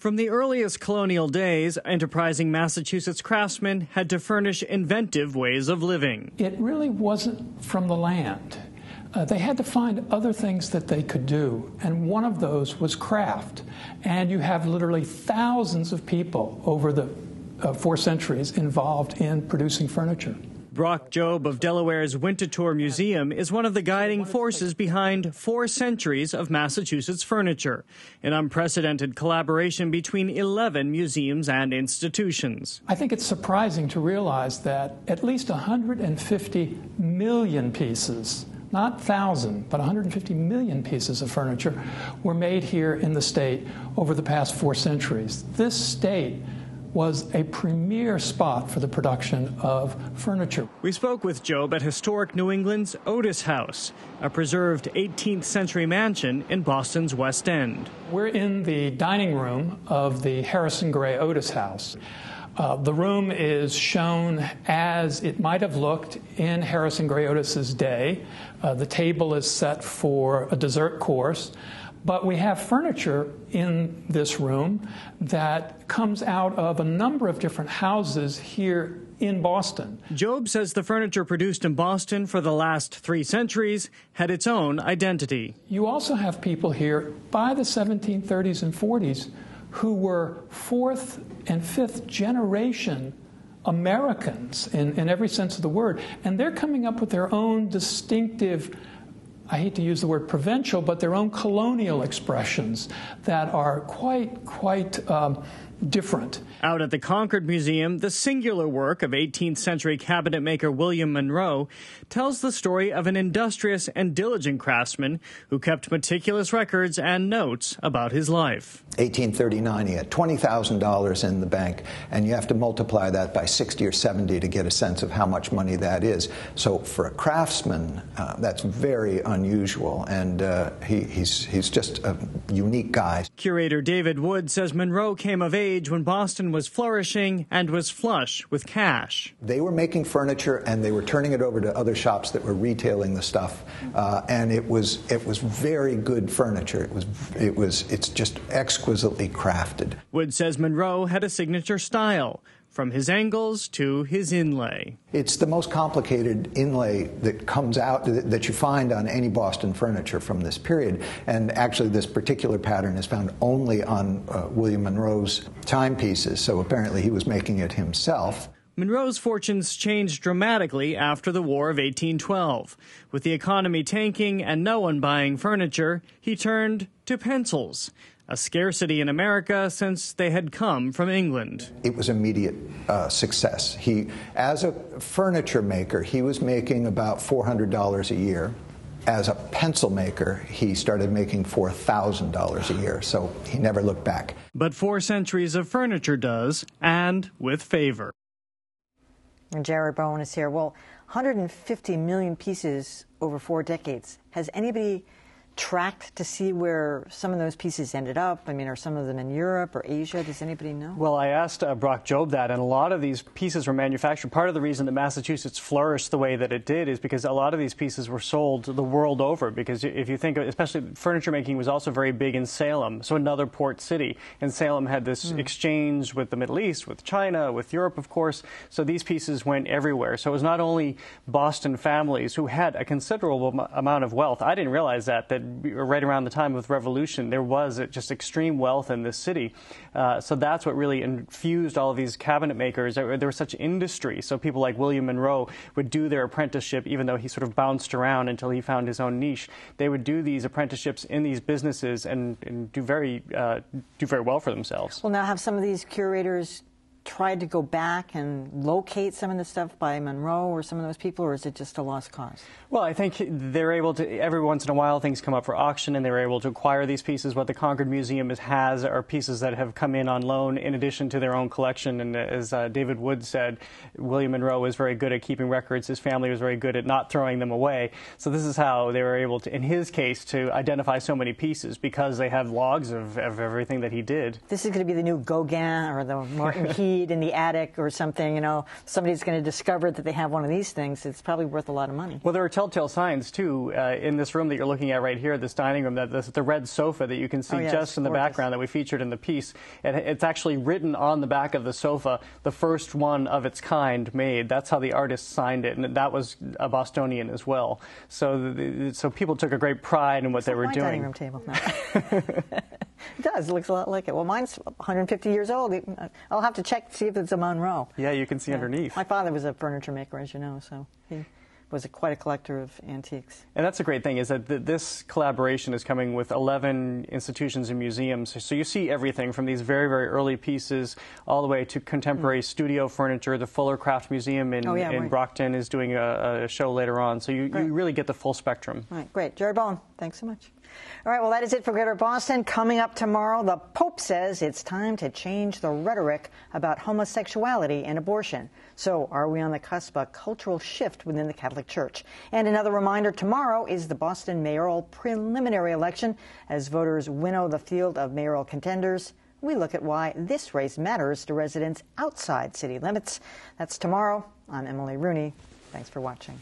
From the earliest colonial days, enterprising Massachusetts craftsmen had to furnish inventive ways of living. It really wasn't from the land. They had to find other things that they could do, and one of those was craft. And you have literally thousands of people over the 4 centuries involved in producing furniture. Brock Jobe of Delaware's Winterthur Museum is one of the guiding forces behind 4 centuries of Massachusetts furniture, an unprecedented collaboration between 11 museums and institutions. I think it's surprising to realize that at least 150 million pieces, not 1,000, but 150 million pieces of furniture were made here in the state over the past 4 centuries. This state was a premier spot for the production of furniture. We spoke with Jobe at historic New England's Otis House, a preserved 18th century mansion in Boston's West End. We're in the dining room of the Harrison Gray Otis House. The room is shown as it might have looked in Harrison Gray Otis's day. The table is set for a dessert course. But we have furniture in this room that comes out of a number of different houses here in Boston. Jobe says the furniture produced in Boston for the last 3 centuries had its own identity. You also have people here by the 1730s and 40s who were 4th and 5th generation Americans in every sense of the word. And they're coming up with their own distinctive, I hate to use the word provincial, but their own colonial expressions that are quite different. Out at the Concord Museum, the singular work of 18th century cabinet maker William Monroe tells the story of an industrious and diligent craftsman who kept meticulous records and notes about his life. 1839, he had $20,000 in the bank, and you have to multiply that by 60 or 70 to get a sense of how much money that is. So for a craftsman, that's very unusual, and he's just a unique guy. Curator David Wood says Monroe came of age when Boston was flourishing and was flush with cash. They were making furniture and they were turning it over to other shops that were retailing the stuff, and it was very good furniture. It's just exquisitely crafted. Wood says Monroe had a signature style, from his angles to his inlay. It's the most complicated inlay that comes out, that you find on any Boston furniture from this period. And actually this particular pattern is found only on William Monroe's timepieces, so apparently he was making it himself. Monroe's fortunes changed dramatically after the War of 1812. With the economy tanking and no one buying furniture, he turned to pencils, a scarcity in America since they had come from England. It was immediate success. As a furniture maker, he was making about $400 a year. As a pencil maker, he started making $4,000 a year, so he never looked back. But 4 centuries of furniture does, and with favor. And Jared Bowen is here. Well, 150 million pieces over 4 decades. Has anybody tracked to see where some of those pieces ended up? I mean, are some of them in Europe or Asia? Does anybody know? Well, I asked Brock Jobe that, and a lot of these pieces were manufactured. Part of the reason that Massachusetts flourished the way that it did is because a lot of these pieces were sold the world over. Because if you think, especially furniture making was also very big in Salem, so another port city. And Salem had this exchange with the Middle East, with China, with Europe, of course. So these pieces went everywhere. So it was not only Boston families who had a considerable amount of wealth. I didn't realize that right around the time of the Revolution, there was just extreme wealth in this city. So that's what really infused all of these cabinet makers. There was such industry. So people like William Monroe would do their apprenticeship, even though he sort of bounced around until he found his own niche. They would do these apprenticeships in these businesses and do very well for themselves. Well, now have some of these curators tried to go back and locate some of the stuff by Monroe or some of those people, or is it just a lost cause? Well, I think they're able to, every once in a while things come up for auction and they're able to acquire these pieces. What the Concord Museum has are pieces that have come in on loan in addition to their own collection. And as David Wood said, William Monroe was very good at keeping records. His family was very good at not throwing them away. So this is how they were able to, in his case, to identify so many pieces, because they have logs of everything that he did. This is going to be the new Gauguin or the Martin Key buried in the attic or something, you know, somebody's going to discover that they have one of these things, it's probably worth a lot of money. Well, there are telltale signs, too, in this room that you're looking at right here, this dining room, that the red sofa that you can see just in the background that we featured in the piece. It's actually written on the back of the sofa, the first one of its kind made. That's how the artist signed it, and that was a Bostonian as well. So people took a great pride in what they were doing. Dining room table. No. It does. It looks a lot like it. Well, mine's 150 years old. I'll have to check to see if it's a Monroe. Yeah, you can see underneath. My father was a furniture maker, as you know, so he was quite a collector of antiques. And that's a great thing, is that this collaboration is coming with 11 institutions and museums. So you see everything from these very, very early pieces all the way to contemporary studio furniture. The Fuller Craft Museum in Brockton is doing a show later on. So you really get the full spectrum. All right, great. Jerry Bowen, thanks so much. All right, well, that is it for Greater Boston. Coming up tomorrow, the Pope says it's time to change the rhetoric about homosexuality and abortion. So are we on the cusp of a cultural shift within the Catholic Church? And another reminder, tomorrow is the Boston mayoral preliminary election. As voters winnow the field of mayoral contenders, we look at why this race matters to residents outside city limits. That's tomorrow. I'm Emily Rooney. Thanks for watching.